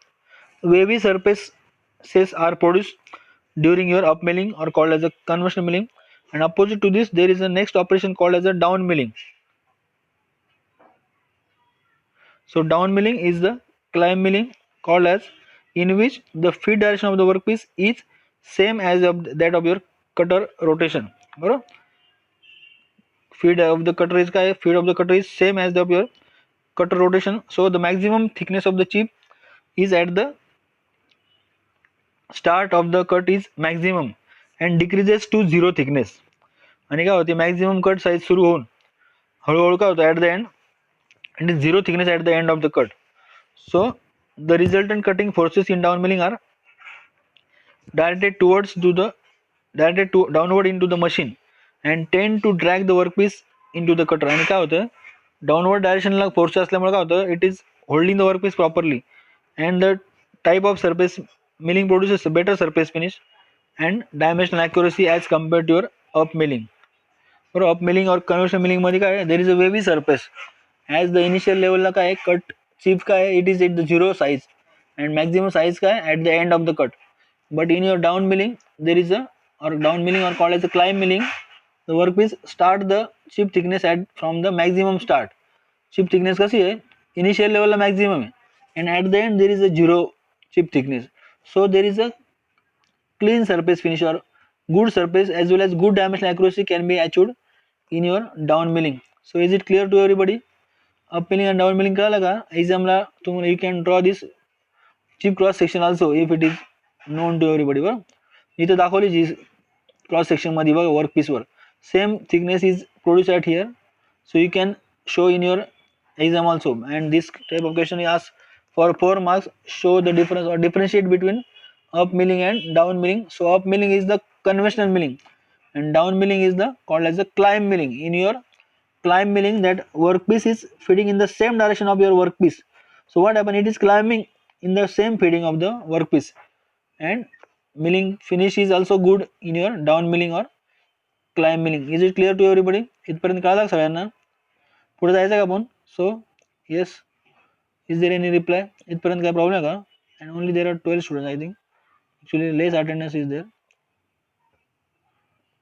S1: wavy surfaces are produced during your up milling or called as a conventional milling, and opposite to this there is a next operation called as a down milling. So down milling is the climb milling called as, in which the feed direction of the workpiece is same as that of your cutter rotation. बरोबर, feed of the cutter is काय, feed of the cutter is same as that of your cutter rotation. So the maximum thickness of the chip is at the start of the cut is maximum and decreases to zero thickness. आणि काय होते, maximum cut size सुरू होऊन हळूहळू काय होतं, at the and and is zero thickness at the end of the cut. So the resultant cutting forces in down milling are directed downward into the machine and tend to drag the workpiece into the cutter. आणि काय होतं, downward डायरेक्शनला force असल्यामुळे काय होतं, it is holding the workpiece properly and the type of surface milling produces a better surface finish and dimensional accuracy as compared to your up milling. बरोबर, up milling और conventional milling मध्ये काय, there is a wavy surface as the initial level ला काय cut chip का है, it is at the zero size, and maximum size का है at the end of the cut. But in your down milling there is a, or down milling or called as a climb milling, the workpiece start the chip thickness at from the maximum start. Chip thickness कशी आहे, initial level ला maximum आहे, and at the end there is a zero chip thickness. So there is a clean surface finish or good surface as well as good dimensional accuracy can be achieved in your down milling. So is it clear to everybody? Up milling and down milling कळालं का? Exam ला तुम्हाला you can draw this chip cross section also if it is known to everybody. बरं, इथे दाखवली जी cross section मध्ये बघा work piece वर same thickness is produce at here, so you can show in your exam also, and this type of question is asked for 4 marks. Show the difference or differentiate between up milling and down milling. So up milling is the conventional milling and down milling is the called as the climb milling. In your climb milling, that workpiece is feeding in the same direction of your workpiece. So what happen, it is climbing in the same feeding of the workpiece, and milling finish is also good in your down milling or climb milling. Is it clear to everybody? इथपर्यंत कळालं सगळ्यांना? पुढे जायचं का आपण? So yes, is there any reply? इथपर्यंत काय problem आहे का? And only there are 12 students, I think. Actually less attendance is there.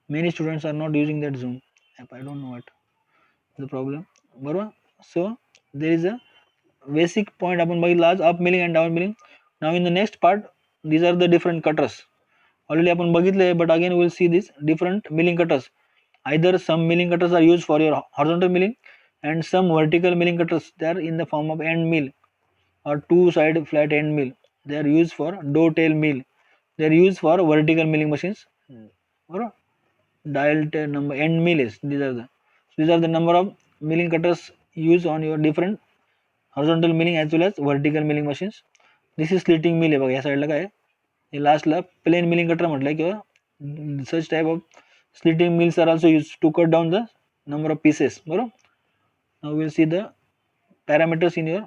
S1: Many students are not using that Zoom app. I don't know what the problem. बरोबर. So there is a basic point आपण बघितला आज, up milling and down milling. Now in the next part, these are the different cutters. Already आपण बघितले, but again we will see these different milling cutters. Either some milling cutters are used for your horizontal milling and some vertical milling cutters, they are in the form of end mill or two side flat end mill. They are used for dovetail mill. They are used for vertical milling machines. Or dial number end mill is these are the number of milling cutters used on your different horizontal milling as well as vertical milling machines. This is slitting mill आहे बघा, या साईडला काय आहे, लास्टला plane milling cutter म्हटलं किंवा such type of slitting mills are also used to cut down the number of pieces. बरोबर. Now we will see the parameters in your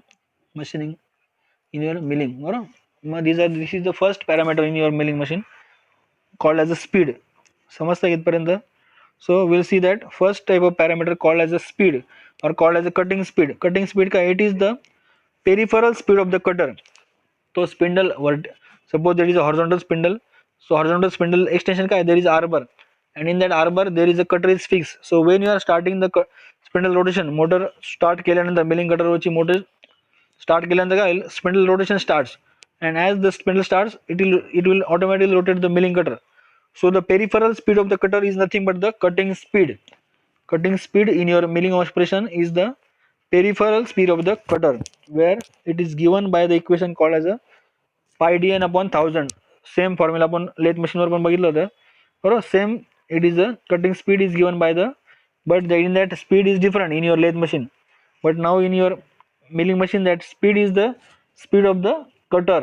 S1: machining, in your milling. बरोबर. मग this is the first parameter in your milling machine called as a speed. समजता इथपर्यंत? So we will see that first type of parameter called as a speed or called as a cutting speed. Cutting speed का, it is the peripheral speed of the cutter. तो spindle, suppose there is a horizontal spindle, so horizontal spindle extension का, there is arbor, and in that arbor there is a cutter is fixed. So when you are starting the spindle rotation, motor start केल्यानंतर milling cutter वरची motor start केल्यानंतर काय होईल, spindle rotation starts, and as the spindle starts, it will automatically rotate the milling cutter. So the peripheral speed of the cutter is nothing but the cutting speed. Cutting speed in your milling operation is the peripheral speed of the cutter, where it is given by the equation called as a pi dn upon 1000. Same formula आपण lathe machine वर पण बघितलं होतं बरोबर. Same, it is a cutting speed is given by the, but in that speed is different in your lathe machine, but now in your milling machine that speed is the speed of the cutter.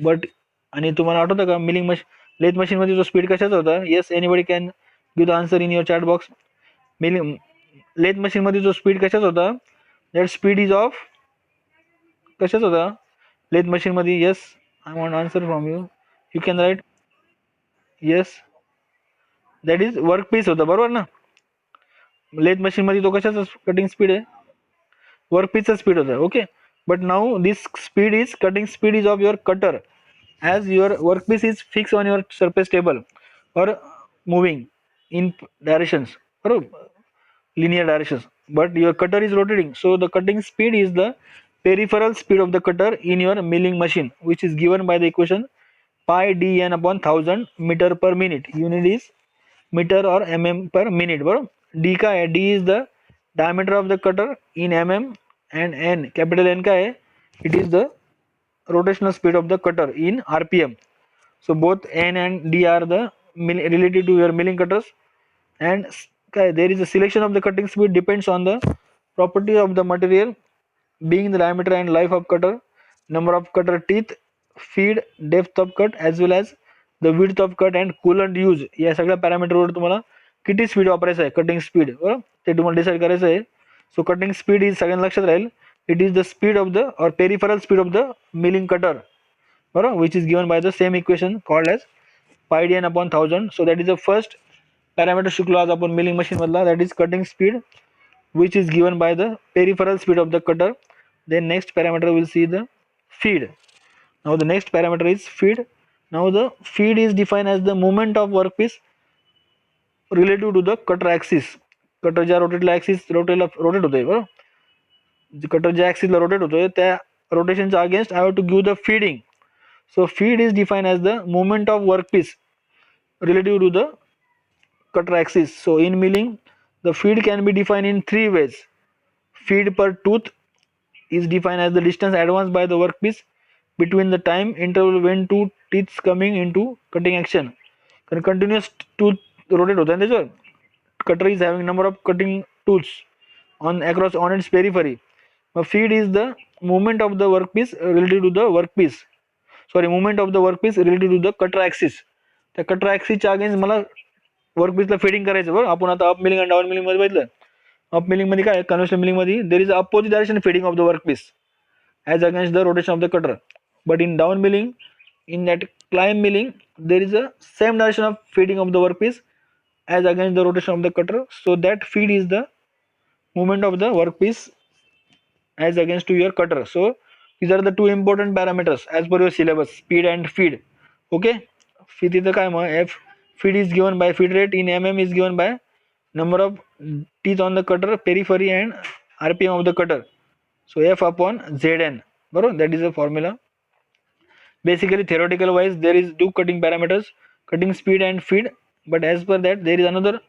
S1: But आणि तुम्हाला आठवतं का milling machine lathe machine मध्ये जो speed कशाचा होता? Yes, anybody can give the answer in your chat box. milling lathe machine मध्ये जो speed कशाचा होता? That speed is of कशाचा होता lathe machine मध्ये? Yes, I want answer from you. You can write. Yes, that is workpiece होता, बरोबर ना. lathe machine मध्ये तो कशाचा कटिंग स्पीड आहे? वर्कपीसचा स्पीड होता. Okay, but now this speed is cutting speed is of your cutter, as your workpiece is fixed on your surface table or moving in directions, बरोबर, linear directions, but your cutter is rotating. So the cutting speed is the peripheral speed of the cutter in your milling machine, which is given by the equation pi dn upon 1000 meter per minute. Unit is meter or mm per minute. बरोबर. d का है, d is the diameter of the cutter in mm, and n, capital N का है, it is the rotational speed of the cutter in rpm. So both n and d are the related to your milling cutters, and there is a selection of the cutting speed depends on the property of the material, being the diameter and life of cutter, number of cutter teeth, feed, depth of cut, as well as the width of cut and coolant use. या सगळ्या पॅरामीटरवर तुम्हाला किती speed वापरायचं आहे, cutting speed, बरोबर, ते तुम्हाला decide करायचं आहे. सो कटिंग स्पीड इज सगळ्यांना लक्षात राहील, it is the speed of the or peripheral speed of the milling cutter, बरोबर, which is given by the same equation called as pi dn upon 1000. So that is the first parameter शिकलो आज आपण milling machine मधला, that is cutting speed, which is given by the peripheral speed of the cutter. Then next parameter will see the feed. Now the next parameter is feed. Now the feed is defined as the movement of workpiece relative to the cutter axis. Cutter ज्या रोटेटला axis rotate होतोय बरोबर, cutter ज्या ॲक्सिसला rotate होतोय त्या रोटेशनच्या against I have to give the feeding. So feed is defined as the movement of workpiece relative to the cutter axis. So in milling, the feed can be defined in three ways. Feed per tooth is defined as the distance advanced by the workpiece between the time interval when two teeth coming into cutting action. कारण continuous tooth rotate होता है त्याच्यावर, cutter is having number of cutting tooths on across on its periphery. Feed is the movement of the workpiece relative to the workpiece. movement of the workpiece related to the cutter axis. त्या cutter ॲक्सिसच्या against मला वर्कपीसला feeding करायचं बरं. आपण आता up milling आणि down milling मध्ये बघितलं. Up milling मध्ये काय, कन्व्हेन्शनल मिलिंग मध्ये there is opposite direction feeding of the workpiece as against the rotation of the cutter. But in down milling, in that climb milling, there is a same direction of feeding of the workpiece as against the rotation of the cutter. So that feed is the movement of the workpiece as against to your cutter. So these are the two important parameters as per your syllabus, speed and feed. Okay, feed is the काय मग f feed is given by feed rate in mm is given by number of teeth on the cutter periphery and rpm of the cutter. So f upon zn, बरोबर, that is the formula. Basically theoretical wise there is two cutting parameters, cutting speed and feed, but as per that there is another,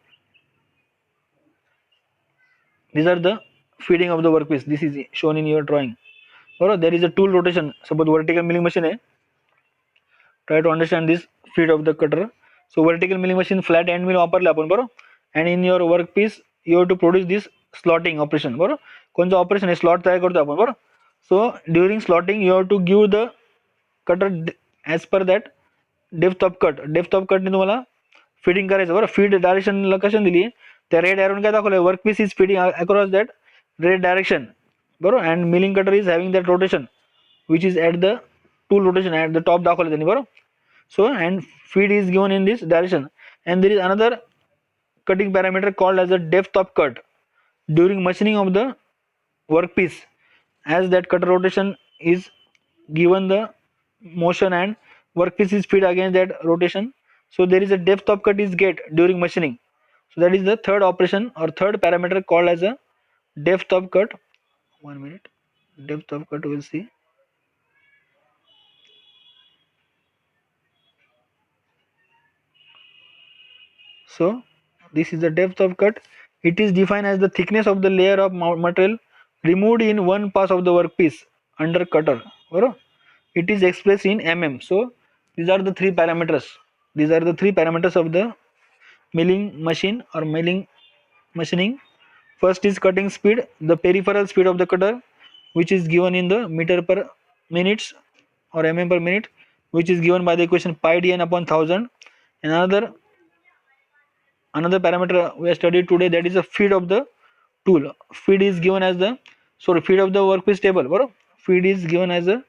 S1: these are the feeding of the workpiece. This is shown in your drawing. Or there is a tool rotation. Suppose vertical milling machine hai, try to understand this feed of the cutter. So vertical milling machine flat end mill वापरले आपण बरोबर, and in your workpiece you have to produce this slotting operation बरोबर. कोणतं operation आहे, slot तयार करतो आपण बरोबर. So during slotting you have to give the cutter as per that depth of cut. Depth of कटने तुम्हाला फिडिंग करायचं बरं. फीड डायरेक्शनला कशाने दिली, त्या रेड एरोन काय दाखवलंय, work piece is feeding across that red direction बरोबर. And milling cutter is having that rotation which is at the tool rotation at the top दाखवलं त्यांनी बरोबर. So and feed is given in this direction. And there is another cutting parameter called as the depth of cut during machining of the workpiece, as that cutter rotation is given the motion and workpiece is feed against that rotation. So there is a depth of cut is get during machining. So that is the third operation or third parameter called as a depth of cut. 1 minute, depth of cut we'll see. So this is the depth of cut. It is defined as the thickness of the layer of material removed in one pass of the workpiece under cutter. It is expressed in mm. So these are the three parameters. These are the three parameters of the milling machine or milling machining. First is cutting speed, the peripheral speed of the cutter, which is given in the meter per minutes or mm per minute, which is given by the equation pi dn upon 1000. And another parameter we have studied today, that is the feed of the tool. Feed is given as the feed of the workpiece table bro. Feed is given as a,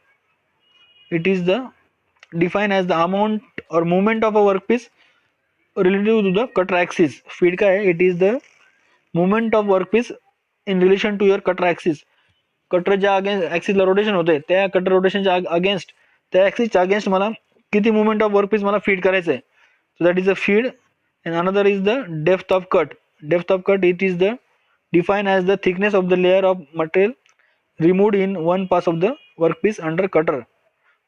S1: it is the defined as the amount or movement of a workpiece relative to the cutter axis. Feed का है, it is the movement of workpiece in relation to your cutter axis. Cutter ज्या against ॲक्सिसला rotation होते त्या cutter रोटेशनच्या against, त्या ॲक्सिसच्या against मला किती movement of workpiece मला feed करायचं आहे. So that is a feed. And another is the depth of cut. Depth of cut it is the define as the thickness of the layer of material removed in one pass of the workpiece under cutter,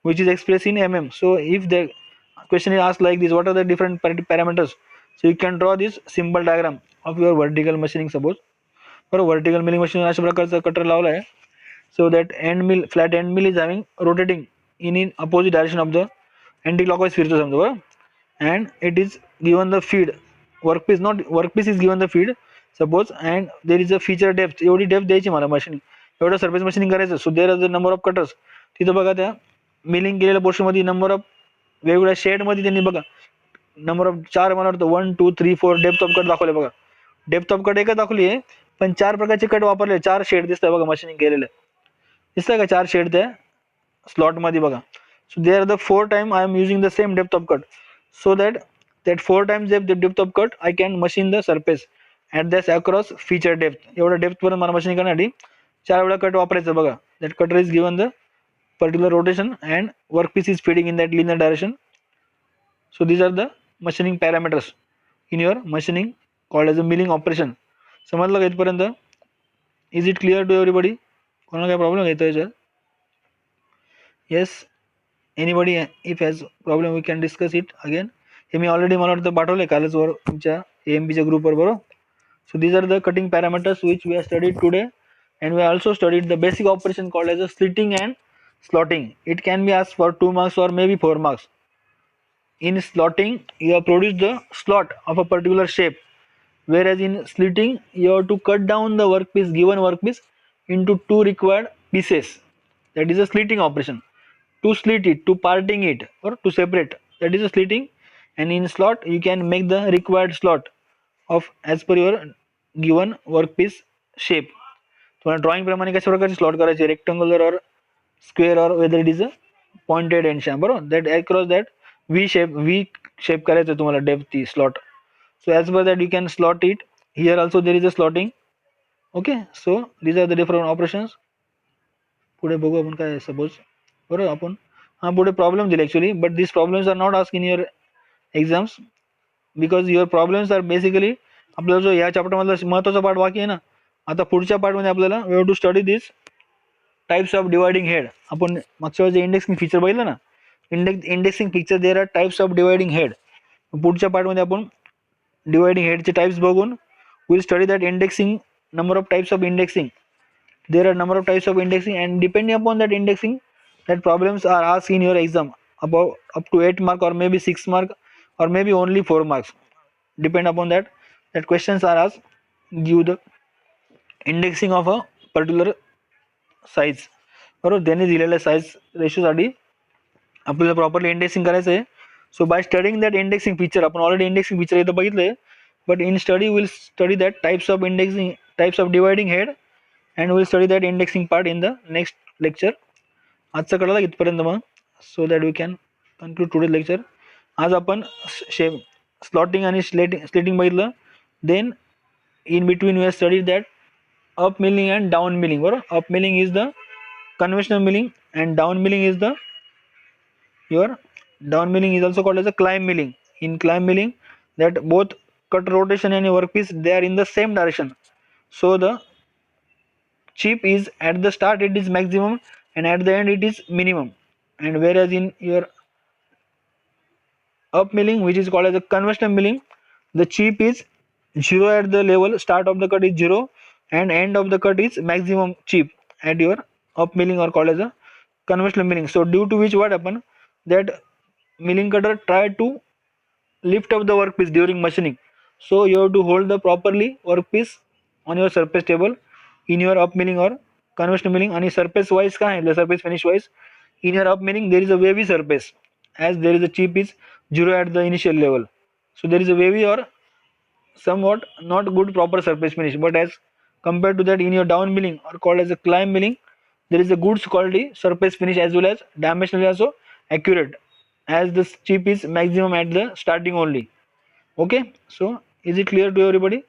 S1: which is expressed in mm. So if the question is asked like this, what are the different parameters, so you can draw this simple diagram of your vertical machining. Suppose बरोबर vertical milling machine अशा प्रकारचा cutter लावला आहे. So that end mill, flat end mill is having rotating in opposite direction of the anti-clockwise फिरतो समजा बरोबर. And it is given the feed workpiece, not workpiece is given the feed suppose, and there is a feature depth. एवढी depth द्यायची मला machine, एवढं surface machining करायचं. So there are the number of cutters. तिथं बघा त्या milling केलेल्या portion मध्ये नंबर ऑफ वेगवेगळ्या शेड मध्ये त्यांनी बघा नंबर ऑफ 4 मला वाटतं 1 2 3 4 डेप्थ ऑफ कट दाखवले बघा. डेप्थ ऑफ कट एकच दाखवली आहे पण 4 प्रकारचे कट वापरले, 4 शेड दिसतात बघा मशीनिंग केलेले. दिसतंय का 4 शेड त्या स्लॉट मध्ये बघा. So there are the 4 time I am using the same depth of cut, so that 4 times depth of cut I can machine the surface at this across feature depth. एवढ्या depth पर्यंत मला machine करण्यासाठी चार वेळा cut वापरायचं बघा. That cutter is given the particular rotation and workpiece is feeding in that linear direction. So these are the machining parameters in your machining called as a milling operation. समजलं का इथपर्यंत? Is it clear to everybody? कोणाला काय problem येतो याच्यात? Yes, anybody if has problem we can discuss it again. हे मी already मला वाटतं पाठवलं कालच वर तुमच्या AMPच्या ग्रुपवर, बरोबर. So these are the cutting parameters which we have studied today, and we also studied the basic operation called as a slitting and slotting. It can be asked for 2 marks or maybe 4 marks. In slotting you have produced the slot of a particular shape, whereas in slitting you have to cut down the workpiece, given workpiece, into 2 required pieces. That is a slitting operation. To slit it, to parting it, or to separate, that is a slitting. And in slot you can make the required slot of as per your given workpiece shape. तुम्हाला drawing प्रमाणे कशा प्रकारचे slot करायचे, rectangular or square or whether it is a pointed end sham, बरोबर. That across that V shape करायचं तुम्हाला depth ती slot. So as per that you can slot it. Here also there is a slotting. Okay, so these are the different operations. पुढे बघू आपण काय suppose, बरोबर. आपण पुढे प्रॉब्लेम दिले actually, but this problems are not ask in your exams because your problems are basically आपल्याला जो या चॅप्टरमधला महत्त्वाचा पार्ट बाकी आहे ना. आता पुढच्या पार्टमध्ये आपल्याला we have to study this types of dividing head. आपण मागच्या वेळेस जे इंडेक्सिंग फीचर बघितलं ना, indexing feature there are types of dividing head. पुढच्या पार्टमध्ये आपण डिवायडिंग हेडचे टाइप्स बघून will study that indexing, number of types of indexing. There are number of types of indexing, and depending upon that indexing, that problems are asked in your exam about up to 8 mark or maybe 6 mark or maybe only 4 marks. Depend upon that questions are asked. Give the indexing of a particular size, बरोबर. त्यांनी दिलेल्या size रेशोसाठी आपल्याला properly indexing करायचं आहे. So by studying that indexing feature, आपण already indexing feature इथं बघितलंय, but in study will study that types of indexing, types of dividing head, and will study that indexing part in the next lecture. आजचं कळलं इथपर्यंत मग, so that we can conclude today lecture. आज आपण slotting आणि slitting बघितलं. Then in between we have studied that up milling and down milling, बरोबर. up milling is the conventional milling and down milling is the your down milling is also called as a climb milling. In climb milling, that both cut rotation and workpiece they are in the same direction, so the chip is at the start it is maximum and at the end it is minimum. And whereas in your up milling, which is called as a conventional milling, the chip is 0 at the level, start of the cut is 0 and end of the cut is maximum chip at your up milling or called as a conventional milling. So due to which what happen, that milling cutter try to lift up the workpiece during machining. So you have to hold the properly workpiece on your surface table in your up milling or conventional milling. आणि surface wise काय आहे, surface finish wise in your up milling there is a wavy surface, as there is a chip is 0 at the initial level, so there is a wavy or somewhat not good proper surface finish. But as compared to that in your down milling or called as a climb milling, there is a good quality surface finish as well as dimensionally also accurate, as the chip is maximum at the starting only. Okay, so is it clear to everybody?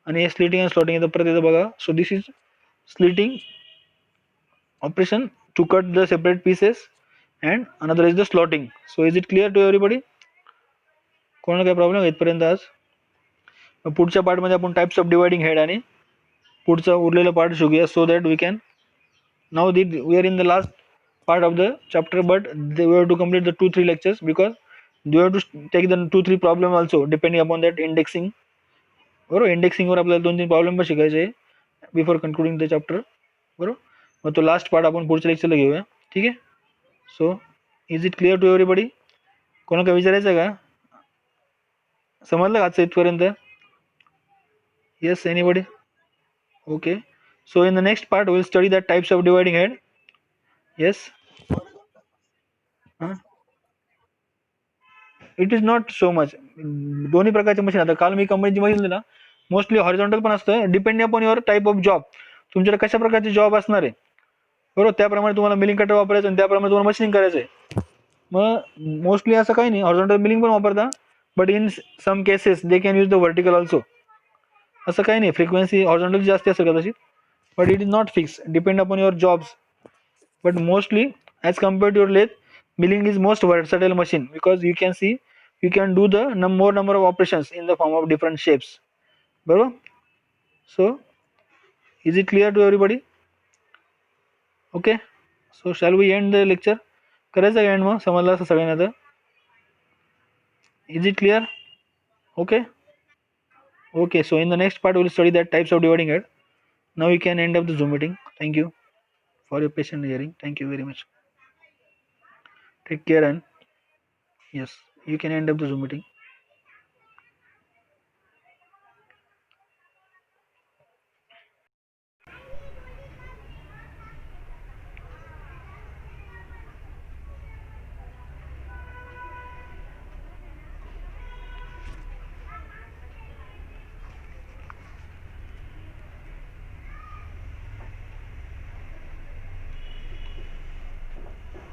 S1: आणि slitting and slotting इथं परत येतं बघा. So this is slitting operation to cut the separate pieces and another is the slotting. So is it clear to everybody? कोणाला काय problem इथपर्यंत आज? पुढच्या पार्टमध्ये आपण टाइप्स ऑफ डिवायडिंग हेड आणि पुढचा उरलेला पार्ट शिकूया, so that we can now we are in the last part of the chapter, but we have to complete the 2-3 lectures because we have to take the 2-3 problem also depending upon that indexing, बरोबर. इंडेक्सिंगवर आपल्याला 2-3 problem पण शिकायचे आहे before concluding the chapter, बरोबर. मग तो last part आपण पुढच्या लेक्चरला घेऊया, ठीक आहे. So is it clear to everybody? कोणाला काय विचारायचं आहे का? समजलं का आजचं इथपर्यंत? Yes, anybody? Okay, so in the next part we will study the types of dividing head. Yes. It is not so much. दोन्ही प्रकारचे मशीन, आता काल मी कंपनीची मशीन दिली ना, मोस्टली हॉरिझॉन्टल पण असतं, depending upon your type of job. तुमच्याकडे कशा प्रकारचे जॉब असणार आहे, बरोबर, त्याप्रमाणे तुम्हाला मिलिंग कटर वापरायचं आणि त्याप्रमाणे तुम्हाला मशीनिंग करायचं आहे. मग मोस्टली असं काही नाही, हॉरिझॉन्टल मिलिंग पण वापरता, but in some cases they can use the vertical also. असं काही नाही, फ्रिक्वेन्सी हॉरिझॉन्टल जास्त असेल कदाचित, but it is not fixed, depend upon your jobs. But mostly, as compared to your lathe, milling is most versatile machine, because you can see you can do the more number of operations in the form of different shapes. बरोबर. So is it clear to everybody? Okay, so shall we end the lecture? करायचं का end मग, समजलं असं सगळ्यांना तर? Is it clear? Okay. Okay, so in the next part we'll study the types of dividing head. Now we can end up the Zoom meeting. Thank you for your patient hearing. Thank you very much. Take care, and yes, you can end up the Zoom meeting.